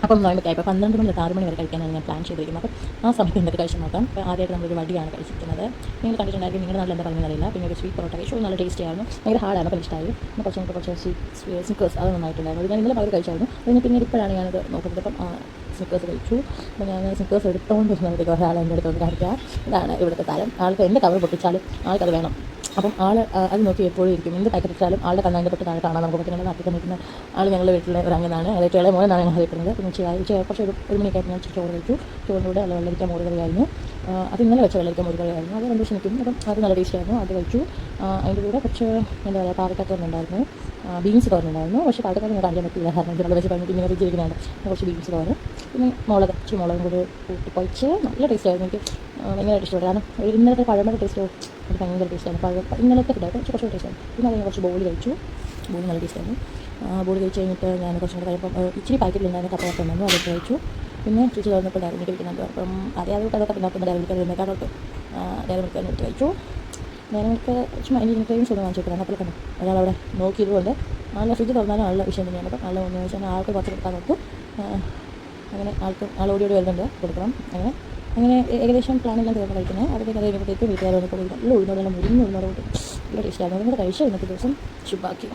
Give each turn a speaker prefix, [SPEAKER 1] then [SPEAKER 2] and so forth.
[SPEAKER 1] അപ്പം നോയമ്പൊക്കെ ഇപ്പോൾ 12 മണി തൊട്ട് 6 മണി വരെ കഴിക്കാനാണ് ഞാൻ പ്ലാൻ ചെയ്തിരിക്കുന്നത്. അപ്പം ആ സമയത്ത് എന്തൊക്കെ കഴിച്ച് നോക്കാം. അപ്പോൾ ആദ്യമായിട്ട് നമ്മളൊരു വടിയാണ് കഴിച്ചിരിക്കുന്നത്. നിങ്ങൾ കണ്ടിട്ടുണ്ടായിരിക്കും, നിങ്ങളുടെ നാട്ടിൽ എന്താ പറയുന്നത് അറിയില്ല. പിന്നെ ഒരു സ്വീറ്റ് പൊറോട്ട കഴിച്ചു, നല്ല ടേസ്റ്റി ആയിരുന്നു, ഭയങ്കര ഹാർഡാണ്, അപ്പോൾ ഇഷ്ടമായി. പിന്നെ കുറച്ച് സ്നിക്കേഴ്സ് അത് നന്നായിട്ടുണ്ടായിരുന്നു. ഞാൻ ഇന്നലെ പകരം കഴിച്ചായിരുന്നു. പിന്നെ പിന്നീട് ഇപ്പോഴാണ് ഞാനത് നോക്കുന്നത്. അപ്പം സ്നിക്കേഴ്സ് കഴിച്ചു. അപ്പോൾ ഞാൻ സ്നിക്കേഴ്സ് എടുത്തുകൊണ്ട് വരുന്നതിലേക്ക് ഒരാൾ എൻ്റെ അടുത്ത് ഒന്ന് കാണിക്കുക. ഇതാണ് ഇവിടുത്തെ താരം. ആൾക്ക് എൻ്റെ കവർ പൊട്ടിച്ചാലും ആൾക്കത് വേണം. അപ്പം അത് നോക്കി എപ്പോഴും ഇരിക്കും. എന്ത് പാക്കറ്റ് വെച്ചാലും ആളുടെ കണ്ണാൻ്റെ തൊട്ട് താഴെ കാണാൻ നമുക്ക് പറ്റുന്നത്. നാട്ടിൽ നിൽക്കുന്ന ആൾ ഞങ്ങളുടെ വീട്ടിലെ ഒരു അംഗമാണ്. അതായത് ഇളയ മോനെന്നാണ് ഞങ്ങൾ അറിയപ്പെടുന്നത്. പിന്നെ കുറച്ച് ഒരു മണിക്കായിട്ട് ഞാൻ ചോറ് കഴിച്ചു. ചോറിലൂടെ അല്ല വെള്ളരിക്ക മോര് കറിയായിരുന്നു. അത് ഇന്നലെ വെച്ച വെള്ളരിക്ക മോര് കറിയായിരുന്നു. അത് രണ്ട് ശനിക്കും. അപ്പം അത് നല്ല ടേസ്റ്റ് ആയിരുന്നു. അത് കഴിച്ചു. അതിൻ്റെ കൂടെ കുറച്ച് എന്താ പറയുക, പാവക്കാത്തോന്നുണ്ടായിരുന്നു, ബീൻസ് തോന്നുന്നുണ്ടായിരുന്നു. പക്ഷേ പാവക്കാത്ത ഞാൻ കാണിക്കാൻ പറ്റില്ല, കാരണം ഇതിനുള്ള വെച്ച് പറഞ്ഞിട്ട് ഇങ്ങനെ വെച്ചിരിക്കുന്നതാണ്. കുറച്ച് ബീൻസ് തോന്നുന്നു. പിന്നെ ഇച്ചിരി മുളകും കൂടി കൂട്ടി കഴിച്ച് നല്ല ടേസ്റ്റ് ആയിരുന്നു. എനിക്ക് ഭയങ്കരമായിട്ട് ഇഷ്ടപ്പെട്ടു. കാരണം ഒരു ഇന്നലത്തെ പഴമയുടെ ടേസ്റ്റ് എനിക്ക് ഭയങ്കര ടേസ്റ്റാണ്. ഇന്നലത്തെ ഫുഡായിട്ട് കുറച്ച് ടേസ്റ്റാണ്. പിന്നെ അത് കുറച്ച് ബോളി കഴിച്ചു. ബോളി നല്ല ടേസ്റ്റായിരുന്നു. ബോളി കഴിച്ച് കഴിഞ്ഞിട്ട് ഞാൻ കുറച്ചും കൂടെ കഴിയുമ്പോൾ ഇച്ചിരി പാക്കറ്റിലുണ്ടായിരുന്നു കപ്പ ഉണ്ടായിരുന്നു, അതൊക്കെ കഴിച്ചു. പിന്നെ ഫ്രിഡ്ജ് തുറന്നപ്പോൾ ഡയറി മിൽക്ക് കഴിക്കുന്നുണ്ട്. അപ്പം അതൊക്കെ പിന്നെ ഡയറി മിൽക്ക് വരുന്നേക്കാളോട്ട് ഡയറി മിൽക്ക് എടുത്ത് കഴിച്ചു. ഡയറി മിൽക്ക് ചുമ്മാ എനിക്ക് ക്രീംസ് ഒന്നും വാങ്ങിച്ചിട്ടില്ല. അപ്പോൾ കണ്ടു ഒരാളവിടെ നോക്കിയതുകൊണ്ട് നല്ല ഫ്രിഡ്ജ് തുറന്നാലും ആളുടെ വിഷയം തന്നെയാണ്. അപ്പം ആൾ ഒന്ന് വെച്ചാൽ ആൾക്ക് കുറച്ച് കൊടുക്കാൻ നോക്കൂ. അങ്ങനെ ആൾ ഓടി വരുന്നുണ്ട്, കൊടുക്കണം. അങ്ങനെ ഏകദേശം പ്ലാനെല്ലാം തീർന്ന് കഴിക്കുന്നത്. അതൊക്കെ കഴിയുമ്പോഴത്തേക്കും വീട്ടുകാർ വന്നപ്പോൾ നല്ല ഉഴുന്നോടെല്ലാം മുരിഞ്ഞ് ഉഴുന്നോട് കൂടി നല്ല ടേസ്റ്റായിരുന്നു. അതുകൊണ്ട് കഴിച്ചു ഇന്നത്തെ ദിവസം ശുഭാക്കി.